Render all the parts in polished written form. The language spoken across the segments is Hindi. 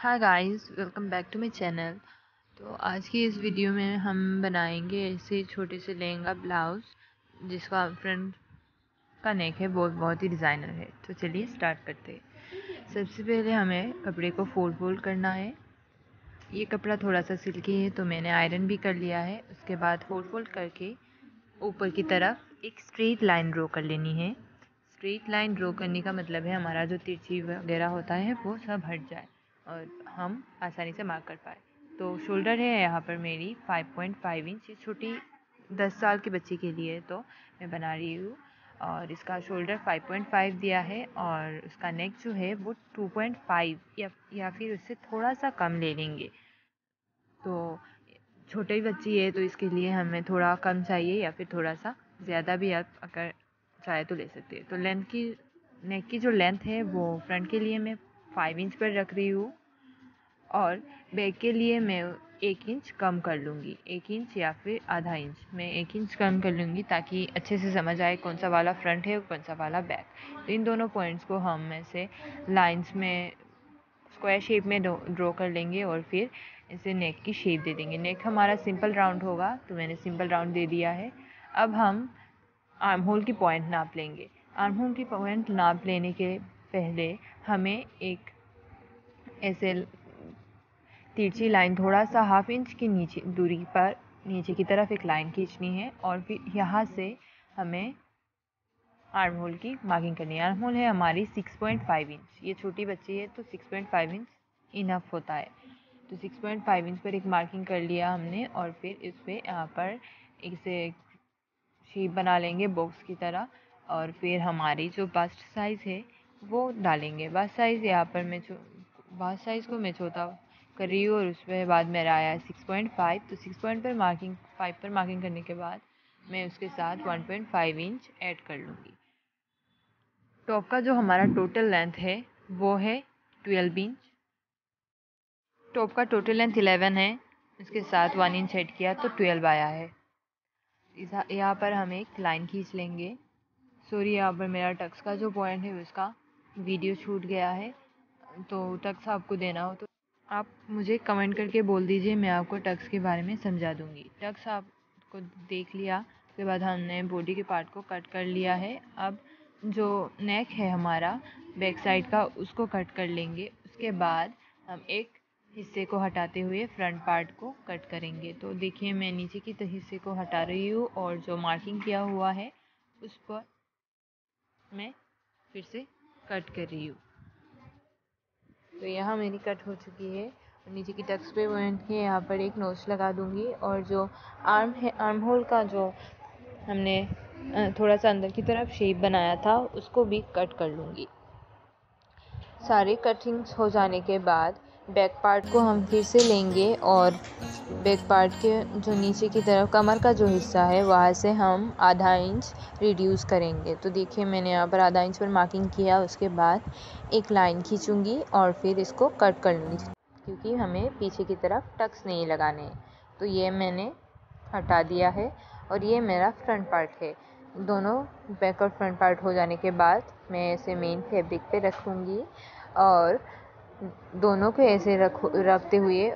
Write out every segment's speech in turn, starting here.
Hi guys, welcome back to my channel. तो आज की इस वीडियो में हम बनाएंगे ऐसे छोटे से लहंगा ब्लाउज़ जिसका फ्रंट का नेक है वो बहुत ही डिज़ाइनर है। तो चलिए स्टार्ट करते हैं। सबसे पहले हमें कपड़े को फोल्ड करना है। ये कपड़ा थोड़ा सा सिल्की है तो मैंने आयरन भी कर लिया है। उसके बाद फोल्ड करके ऊपर की तरफ एक स्ट्रेट लाइन ड्रॉ कर लेनी है। स्ट्रेट लाइन ड्रॉ करने का मतलब है हमारा जो तिरछी वगैरह होता है वो सब हट जाए और हम आसानी से मार्क कर पाए। तो शोल्डर है यहाँ पर मेरी 5.5 इंच। ये छोटी 10 साल के बच्चे के लिए तो मैं बना रही हूँ। और इसका शोल्डर 5.5 दिया है और उसका नेक जो है वो 2.5 या फिर उससे थोड़ा सा कम ले लेंगे। तो छोटे बच्ची है तो इसके लिए हमें थोड़ा कम चाहिए या फिर थोड़ा सा ज़्यादा भी आप अगर चाहे तो ले सकते हैं। तो नेक की जो लेंथ है वो फ्रंट के लिए मैं 5 इंच पर रख रही हूँ और बैक के लिए मैं 1 इंच कम कर लूँगी। 1 इंच या फिर आधा इंच, मैं 1 इंच कम कर लूँगी ताकि अच्छे से समझ आए कौन सा वाला फ्रंट है और कौन सा वाला बैक। तो इन दोनों पॉइंट्स को हम ऐसे लाइंस में स्क्वायर शेप में ड्रॉ कर लेंगे और फिर इसे नेक की शेप दे देंगे। नेक हमारा सिंपल राउंड होगा तो मैंने सिंपल राउंड दे दिया है। अब हम आर्म होल की पॉइंट नाप लेंगे। आर्म होल की पॉइंट नाप लेने के पहले हमें एक ऐसे तिरछी लाइन थोड़ा सा हाफ इंच की नीचे दूरी पर नीचे की तरफ एक लाइन खींचनी है और फिर यहाँ से हमें आर्म होल की मार्किंग करनी है। आर्म होल है हमारी 6.5 इंच। ये छोटी बच्ची है तो 6.5 इंच इनफ होता है। तो 6.5 इंच पर एक मार्किंग कर लिया हमने और फिर इस पर यहाँ पर इसे शेप बना लेंगे बॉक्स की तरह। और फिर हमारी जो बस्ट साइज़ है वो डालेंगे। बस्ट साइज़ यहाँ पर बस्ट साइज़ को मैं छोटा कर रही हूँ और उसके बाद मेरा आया 6.5। तो 6.5 पर मार्किंग करने के बाद मैं उसके साथ 1.5 इंच ऐड कर लूँगी। टॉप का जो हमारा टोटल लेंथ है वो है 12 इंच। टॉप का टोटल लेंथ 11 है, इसके साथ 1 इंच ऐड किया तो 12 आया है। यहाँ पर हम एक लाइन खींच लेंगे। सॉरी, यहाँ पर मेरा टक्स का जो पॉइंट है उसका वीडियो छूट गया है। तो टक्स आपको देना हो तो आप मुझे कमेंट करके बोल दीजिए, मैं आपको टक्स के बारे में समझा दूँगी। टक्स आपको देख लिया, उसके बाद हमने बॉडी के पार्ट को कट कर लिया है। अब जो नेक है हमारा बैक साइड का उसको कट कर लेंगे। उसके बाद हम एक हिस्से को हटाते हुए फ्रंट पार्ट को कट करेंगे। तो देखिए मैं नीचे की हिस्से को हटा रही हूँ और जो मार्किंग किया हुआ है उस पर मैं फिर से कट कर रही हूँ। तो यहाँ मेरी कट हो चुकी है और नीचे की टक्स पे पॉइंट के यहाँ पर एक नोच लगा दूँगी और जो आर्म है, आर्म होल का जो हमने थोड़ा सा अंदर की तरफ शेप बनाया था उसको भी कट कर लूँगी। सारी कटिंग्स हो जाने के बाद बैक पार्ट को हम फिर से लेंगे और बैक पार्ट के जो नीचे की तरफ कमर का जो हिस्सा है वहाँ से हम आधा इंच रिड्यूस करेंगे। तो देखिए मैंने यहाँ पर आधा इंच पर मार्किंग किया। उसके बाद एक लाइन खींचूंगी और फिर इसको कट कर लूँगी क्योंकि हमें पीछे की तरफ टक्स नहीं लगाने हैं। तो ये मैंने हटा दिया है और ये मेरा फ्रंट पार्ट है। दोनों बैक और फ्रंट पार्ट हो जाने के बाद मैं इसे मेन फैब्रिक पे रखूँगी और दोनों को ऐसे रखते हुए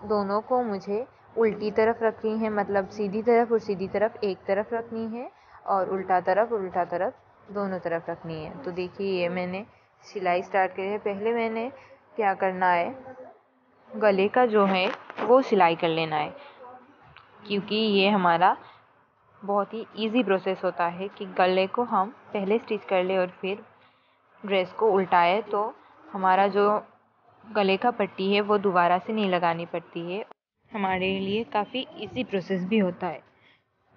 दोनों को मुझे उल्टी तरफ रखनी है, मतलब सीधी तरफ और सीधी तरफ एक तरफ रखनी है और उल्टा तरफ दोनों तरफ रखनी है। तो देखिए ये मैंने सिलाई स्टार्ट करी है। पहले मैंने क्या करना है, गले का जो है वो सिलाई कर लेना है क्योंकि ये हमारा बहुत ही इजी प्रोसेस होता है कि गले को हम पहले स्टिच कर ले और फिर ड्रेस को उल्टाए तो हमारा जो गले का पट्टी है वो दोबारा से नहीं लगानी पड़ती है। हमारे लिए काफ़ी इजी प्रोसेस भी होता है।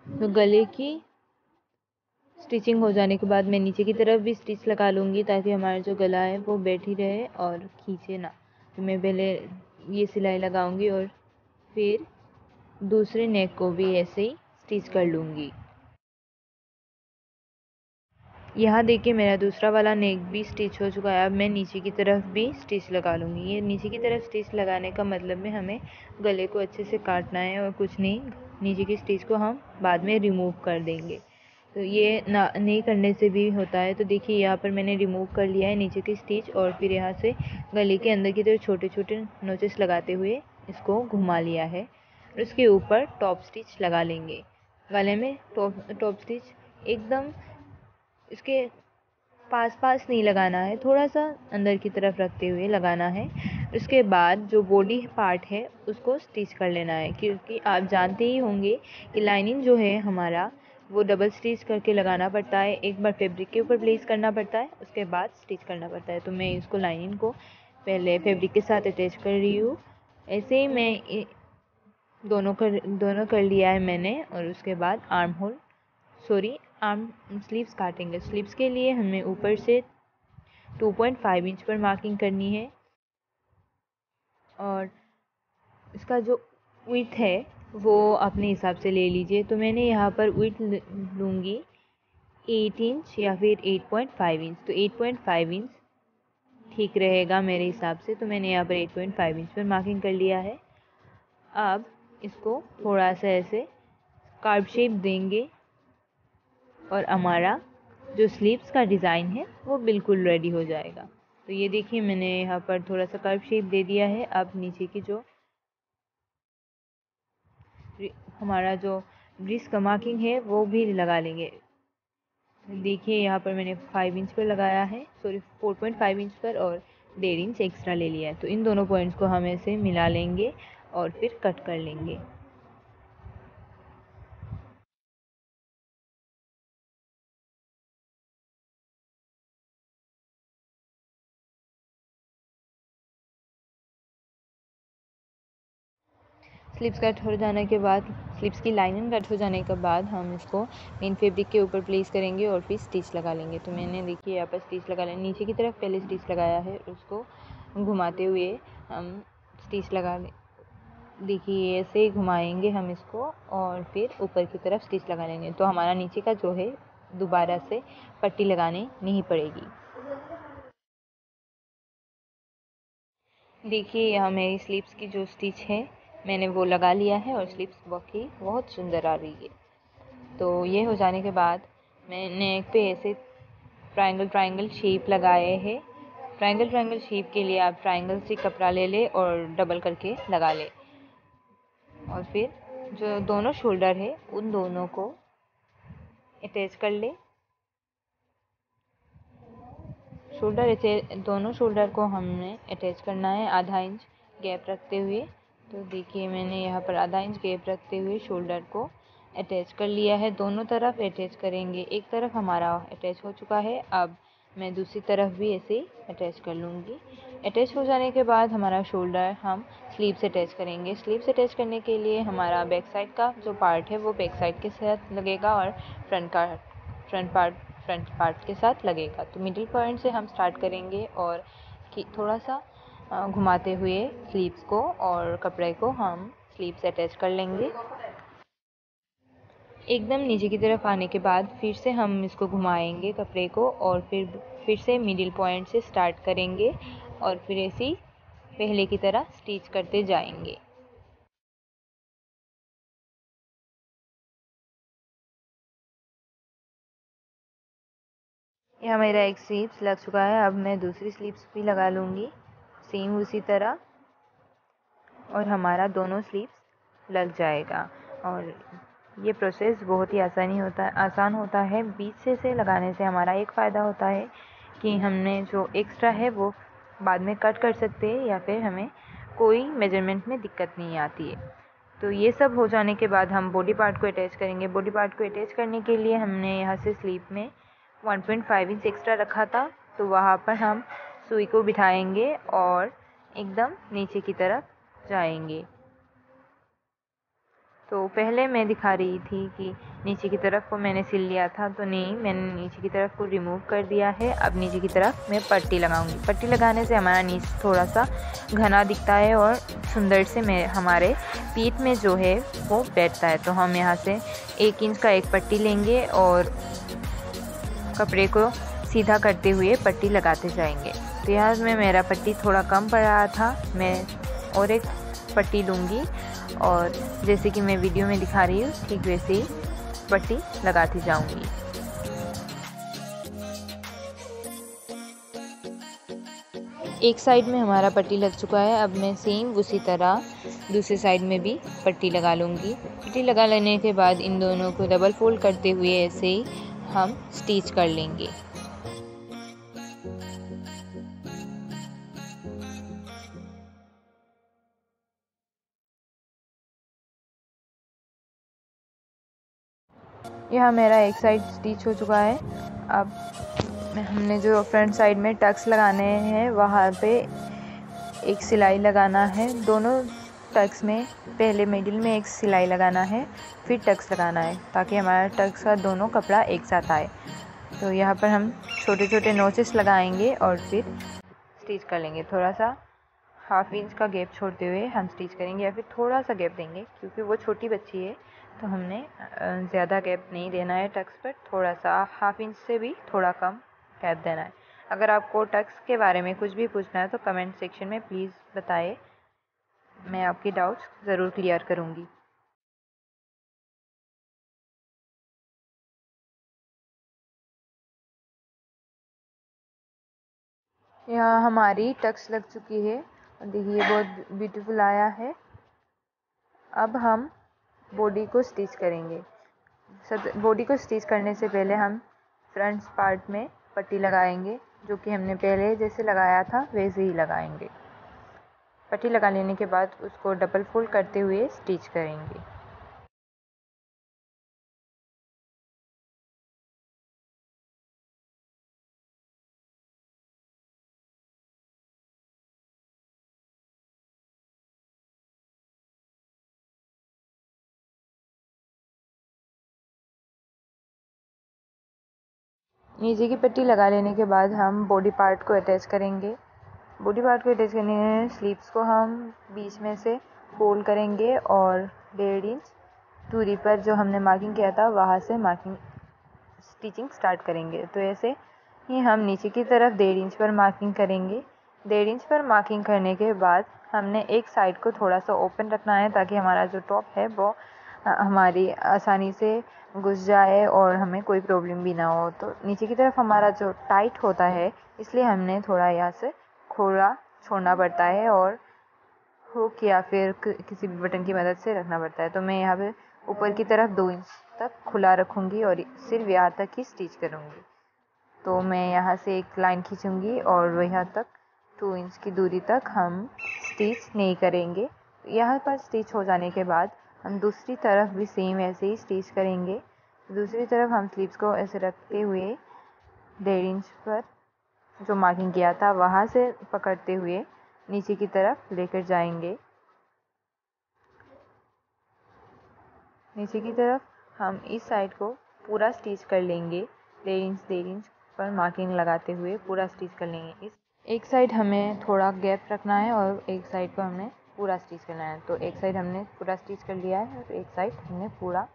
तो गले की स्टिचिंग हो जाने के बाद मैं नीचे की तरफ भी स्टिच लगा लूँगी ताकि हमारा जो गला है वो बैठी रहे और खींचे ना। तो मैं पहले ये सिलाई लगाऊंगी और फिर दूसरे नेक को भी ऐसे ही स्टिच कर लूँगी। यहाँ देखिए मेरा दूसरा वाला नेक भी स्टिच हो चुका है। अब मैं नीचे की तरफ भी स्टिच लगा लूँगी। ये नीचे की तरफ स्टिच लगाने का मतलब में हमें गले को अच्छे से काटना है और कुछ नहीं, नीचे की स्टिच को हम बाद में रिमूव कर देंगे। तो ये ना नहीं करने से भी होता है। तो देखिए यहाँ पर मैंने रिमूव कर लिया है नीचे की स्टिच और फिर यहाँ से गले के अंदर की तरफ छोटे छोटे नोचेस लगाते हुए इसको घुमा लिया है और उसके ऊपर टॉप स्टिच लगा लेंगे। गले में टॉप स्टिच एकदम इसके पास नहीं लगाना है, थोड़ा सा अंदर की तरफ रखते हुए लगाना है। उसके बाद जो बॉडी पार्ट है उसको स्टिच कर लेना है, क्योंकि आप जानते ही होंगे कि लाइनिंग जो है हमारा वो डबल स्टिच करके लगाना पड़ता है। एक बार फैब्रिक के ऊपर प्लेस करना पड़ता है, उसके बाद स्टिच करना पड़ता है। तो मैं इसको लाइनिंग को पहले फैब्रिक के साथ अटैच कर रही हूँ। ऐसे ही मैं दोनों कर लिया है मैंने। और उसके बाद आर्म स्लीव्स काटेंगे। स्लीव्स के लिए हमें ऊपर से 2.5 इंच पर मार्किंग करनी है और इसका जो विड्थ है वो अपने हिसाब से ले लीजिए। तो मैंने यहाँ पर विड्थ लूँगी 8 इंच या फिर 8.5 इंच। तो 8.5 इंच ठीक रहेगा मेरे हिसाब से। तो मैंने यहाँ पर 8.5 इंच पर मार्किंग कर लिया है। अब इसको थोड़ा सा ऐसे कर्व शेप देंगे और हमारा जो स्लीव्स का डिज़ाइन है वो बिल्कुल रेडी हो जाएगा। तो ये देखिए मैंने यहाँ पर थोड़ा सा कर्व शेप दे दिया है। अब नीचे की जो हमारा जो ब्रिस्ट का मार्किंग है वो भी लगा लेंगे। देखिए यहाँ पर मैंने 5 इंच पर लगाया है, 4.5 इंच पर और 1.5 इंच एक्स्ट्रा ले लिया है। तो इन दोनों पॉइंट्स को हम ऐसे मिला लेंगे और फिर कट कर लेंगे। स्लीव्स कट हो जाने के बाद, स्लीव्स की लाइनिंग कट हो जाने के बाद हम इसको मेन फैब्रिक के ऊपर प्लेस करेंगे और फिर स्टिच लगा लेंगे। तो मैंने देखिए यहाँ पर स्टिच लगा लें, नीचे की तरफ पहले स्टिच लगाया है, उसको घुमाते हुए हम स्टिच लगा लें। देखिए ऐसे ही घुमाएंगे हम इसको और फिर ऊपर की तरफ स्टिच लगा लेंगे। तो हमारा नीचे का जो है दोबारा से पट्टी लगानी नहीं पड़ेगी। देखिए यहाँ मेरी स्लीव्स की जो स्टिच है मैंने वो लगा लिया है और स्लीव्स बाकी बहुत सुंदर आ रही है। तो ये हो जाने के बाद मैंने नेक पे ऐसे ट्रायंगल शेप लगाए हैं। ट्रायंगल शेप के लिए आप ट्रायंगल से कपड़ा ले ले और डबल करके लगा ले और फिर जो दोनों शोल्डर है उन दोनों को अटैच कर ले। दोनों शोल्डर को हमने अटैच करना है आधा इंच गैप रखते हुए। तो देखिए मैंने यहाँ पर आधा इंच गैप रखते हुए शोल्डर को अटैच कर लिया है। दोनों तरफ अटैच करेंगे। एक तरफ हमारा अटैच हो चुका है, अब मैं दूसरी तरफ भी ऐसे अटैच कर लूँगी। अटैच हो जाने के बाद हमारा शोल्डर हम स्लीव से अटैच करेंगे। स्लीव से अटैच करने के लिए हमारा बैक साइड का जो पार्ट है वो बैक साइड के साथ लगेगा और फ्रंट पार्ट के साथ लगेगा। तो मिडिल पॉइंट से हम स्टार्ट करेंगे और थोड़ा सा घुमाते हुए स्लीव्स को और कपड़े को हम स्लीव से अटैच कर लेंगे। एकदम नीचे की तरफ आने के बाद फिर से हम इसको घुमाएंगे कपड़े को और फिर से मिडिल पॉइंट से स्टार्ट करेंगे और फिर ऐसे ही पहले की तरह स्टिच करते जाएंगे। यहाँ मेरा एक स्लीव्स लग चुका है। अब मैं दूसरी स्लीव्स भी लगा लूँगी सेम उसी तरह और हमारा दोनों स्लीव्स लग जाएगा। और ये प्रोसेस बहुत ही आसान होता है। बीच से लगाने से हमारा एक फ़ायदा होता है कि हमने जो एक्स्ट्रा है वो बाद में कट कर सकते हैं या फिर हमें कोई मेजरमेंट में दिक्कत नहीं आती है। तो ये सब हो जाने के बाद हम बॉडी पार्ट को अटैच करेंगे। बॉडी पार्ट को अटैच करने के लिए हमने यहाँ से स्लीव में 1.5 इंच एक्स्ट्रा रखा था, तो वहाँ पर हम सुई को बिठाएंगे और एकदम नीचे की तरफ जाएंगे। तो पहले मैं दिखा रही थी कि नीचे की तरफ को मैंने सिल लिया था, तो नहीं, मैंने नीचे की तरफ को रिमूव कर दिया है। अब नीचे की तरफ मैं पट्टी लगाऊंगी। पट्टी लगाने से हमारा नीचे थोड़ा सा घना दिखता है और सुंदर से हमारे पीठ में जो है वो बैठता है। तो हम यहाँ से 1 इंच का एक पट्टी लेंगे और कपड़े को सीधा करते हुए पट्टी लगाते जाएंगे। तो यहाँ में मेरा पट्टी थोड़ा कम पड़ रहा था, मैं और एक पट्टी लूँगी और जैसे कि मैं वीडियो में दिखा रही हूँ ठीक वैसे ही पट्टी लगाती जाऊँगी। एक साइड में हमारा पट्टी लग चुका है। अब मैं सेम उसी तरह दूसरी साइड में भी पट्टी लगा लूँगी। पट्टी लगा लेने के बाद इन दोनों को डबल फोल्ड करते हुए ऐसे ही हम स्टिच कर लेंगे। यह मेरा एक साइड स्टिच हो चुका है। अब हमने जो फ्रंट साइड में टक्स लगाने हैं वहाँ पे एक सिलाई लगाना है। दोनों टक्स में पहले मिडिल में एक सिलाई लगाना है, फिर टक्स लगाना है ताकि हमारा टक्स का दोनों कपड़ा एक साथ आए। तो यहाँ पर हम छोटे छोटे नोचेस लगाएंगे और फिर स्टिच कर लेंगे। थोड़ा सा हाफ इंच का गैप छोड़ते हुए हम स्टिच करेंगे या फिर थोड़ा सा गैप देंगे, क्योंकि वो छोटी बच्ची है तो हमने ज़्यादा गैप नहीं देना है टक्स पर। थोड़ा सा हाफ इंच से भी थोड़ा कम गैप देना है। अगर आपको टक्स के बारे में कुछ भी पूछना है तो कमेंट सेक्शन में प्लीज़ बताएं, मैं आपके डाउट्स ज़रूर क्लियर करूँगी। यहाँ हमारी टक्स लग चुकी है और देखिए बहुत ब्यूटीफुल आया है। अब हम बॉडी को स्टिच करेंगे। बॉडी को स्टिच करने से पहले हम फ्रंट पार्ट में पट्टी लगाएंगे, जो कि हमने पहले जैसे लगाया था वैसे ही लगाएंगे। पट्टी लगा लेने के बाद उसको डबल फोल्ड करते हुए स्टिच करेंगे। नीचे की पट्टी लगा लेने के बाद हम बॉडी पार्ट को अटैच करेंगे। बॉडी पार्ट को अटैच करने में स्लीव्स को हम बीच में से फोल्ड करेंगे और 1.5 इंच दूरी पर जो हमने मार्किंग किया था वहाँ से मार्किंग स्टिचिंग स्टार्ट करेंगे। तो ऐसे ही हम नीचे की तरफ 1.5 इंच पर मार्किंग करेंगे। 1.5 इंच पर मार्किंग करने के बाद हमने एक साइड को थोड़ा सा ओपन रखना है ताकि हमारा जो टॉप है वो हमारी आसानी से घुस जाए और हमें कोई प्रॉब्लम भी ना हो। तो नीचे की तरफ हमारा जो टाइट होता है, इसलिए हमने थोड़ा यहाँ से खोला छोड़ना पड़ता है और हुक या फिर किसी भी बटन की मदद से रखना पड़ता है। तो मैं यहाँ पे ऊपर की तरफ 2 इंच तक खुला रखूँगी और सिर्फ यहाँ तक ही स्टिच करूँगी। तो मैं यहाँ से एक लाइन खींचूँगी और यहाँ तक 2 इंच की दूरी तक हम स्टिच नहीं करेंगे। यहाँ पर स्टिच हो जाने के बाद हम दूसरी तरफ भी सेम ऐसे ही स्टिच करेंगे। दूसरी तरफ हम स्लीव्स को ऐसे रखते हुए 1.5 इंच पर जो मार्किंग किया था वहाँ से पकड़ते हुए नीचे की तरफ लेकर जाएंगे। नीचे की तरफ हम इस साइड को पूरा स्टिच कर लेंगे। 1.5 इंच पर मार्किंग लगाते हुए पूरा स्टिच कर लेंगे। इस एक साइड हमें थोड़ा गैप रखना है और एक साइड को हमने पूरा स्टिच करना है। तो एक साइड हमने पूरा स्टिच कर लिया है और एक साइड हमने पूरा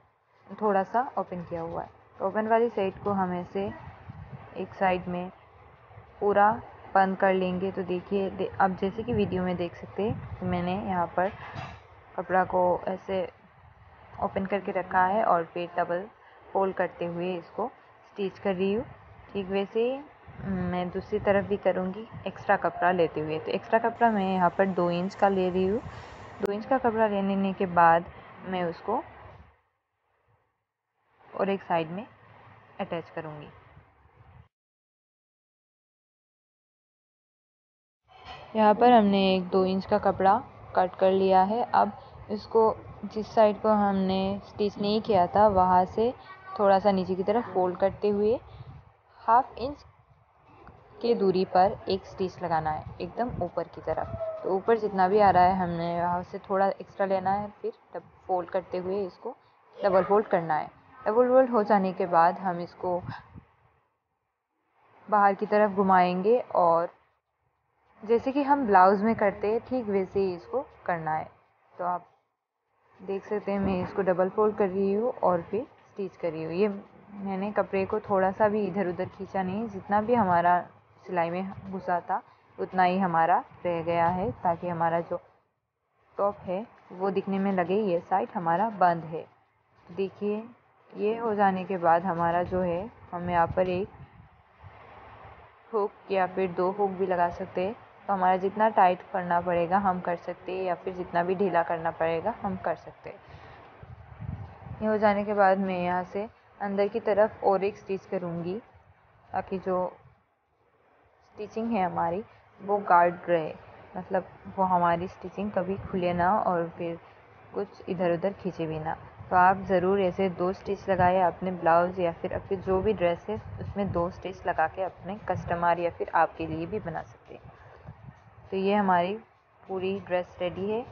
थोड़ा सा ओपन किया हुआ है। तो ओपन वाली साइड को हम ऐसे एक साइड में पूरा बंद कर लेंगे। तो देखिए अब जैसे कि वीडियो में देख सकते हैं तो मैंने यहाँ पर कपड़ा को ऐसे ओपन करके रखा है और फिर डबल फोल्ड करते हुए इसको स्टिच कर रही हूँ। ठीक वैसे ही मैं दूसरी तरफ भी करूँगी एक्स्ट्रा कपड़ा लेते हुए। तो एक्स्ट्रा कपड़ा मैं यहाँ पर 2 इंच का ले रही हूँ। 2 इंच का कपड़ा लेने के बाद मैं उसको और एक साइड में अटैच करूँगी। यहाँ पर हमने एक 2 इंच का कपड़ा कट कर लिया है। अब इसको जिस साइड को हमने स्टिच नहीं किया था वहाँ से थोड़ा सा नीचे की तरफ फोल्ड करते हुए हाफ इंच की दूरी पर एक स्टिच लगाना है एकदम ऊपर की तरफ। तो ऊपर जितना भी आ रहा है हमने वहाँ से थोड़ा एक्स्ट्रा लेना है, फिर फोल्ड करते हुए इसको डबल फोल्ड करना है। डबल फोल्ड हो जाने के बाद हम इसको बाहर की तरफ घुमाएंगे और जैसे कि हम ब्लाउज़ में करते हैं ठीक वैसे ही इसको करना है। तो आप देख सकते हैं मैं इसको डबल फोल्ड कर रही हूँ और फिर स्टिच कर रही हूँ। ये मैंने कपड़े को थोड़ा सा भी इधर उधर खींचा नहीं, जितना भी हमारा सिलाई में घुसा था उतना ही हमारा रह गया है, ताकि हमारा जो टॉप है वो दिखने में लगे ये साइड हमारा बंद है। देखिए ये हो जाने के बाद हमारा जो है हम यहाँ पर एक हुक या फिर 2 हुक भी लगा सकते हैं। तो हमारा जितना टाइट करना पड़ेगा हम कर सकते हैं, या फिर जितना भी ढीला करना पड़ेगा हम कर सकते हैं। ये हो जाने के बाद मैं यहाँ से अंदर की तरफ और एक स्टिच करूँगी, ताकि जो स्टिचिंग है हमारी वो गार्ड रहे, मतलब वो हमारी स्टिचिंग कभी खुले ना और फिर कुछ इधर उधर खींचे भी ना। तो आप ज़रूर ऐसे 2 स्टिच लगाए अपने ब्लाउज़ या फिर अपनी जो भी ड्रेस है उसमें 2 स्टिच लगा के अपने कस्टमर या फिर आपके लिए भी बना सकते हैं। तो ये हमारी पूरी ड्रेस रेडी है।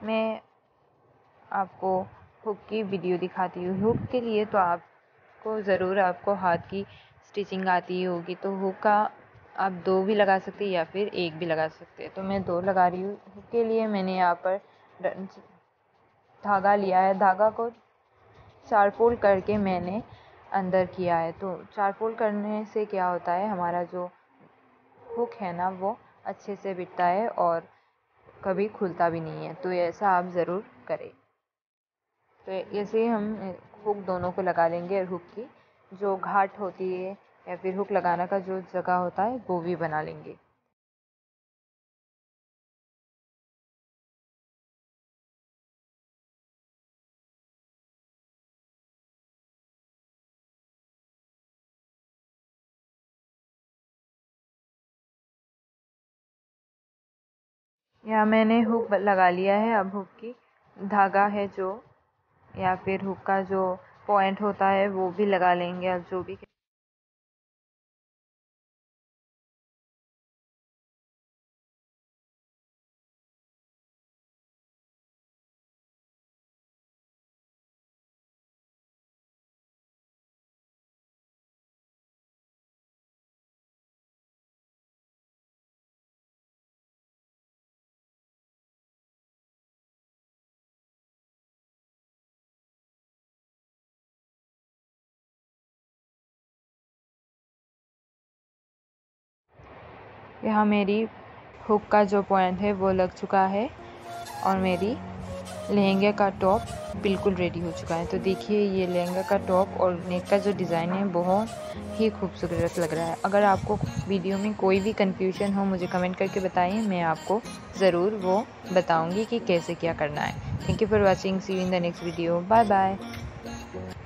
मैं आपको हुक की वीडियो दिखाती हूँ। हुक के लिए तो आपको ज़रूर आपको हाथ की स्टिचिंग आती होगी, तो हुक का आप 2 भी लगा सकते हैं या फिर 1 भी लगा सकते हैं। तो मैं 2 लगा रही हूँ। हुक के लिए मैंने यहाँ पर धागा लिया है, धागा को 4 फोल्ड करके मैंने अंदर किया है। तो 4 फोल्ड करने से क्या होता है, हमारा जो हुक है ना वो अच्छे से बिठता है और कभी खुलता भी नहीं है। तो ऐसा आप ज़रूर करें। तो ऐसे हम हुक दोनों को लगा लेंगे और हुक की जो घाट होती है या फिर हुक लगाने का जो जगह होता है वो भी बना लेंगे। यहाँ मैंने हुक लगा लिया है। अब हुक की धागा है जो या फिर हुक का जो पॉइंट होता है वो भी लगा लेंगे। अब जो भी यहाँ मेरी हुक का जो पॉइंट है वो लग चुका है और मेरी लहंगे का टॉप बिल्कुल रेडी हो चुका है। तो देखिए ये लहंगा का टॉप और नेक का जो डिज़ाइन है बहुत ही खूबसूरत लग रहा है। अगर आपको वीडियो में कोई भी कंफ्यूजन हो मुझे कमेंट करके बताइए, मैं आपको ज़रूर वो बताऊंगी कि कैसे क्या करना है। Thank you for watching, see you in the next video, bye bye.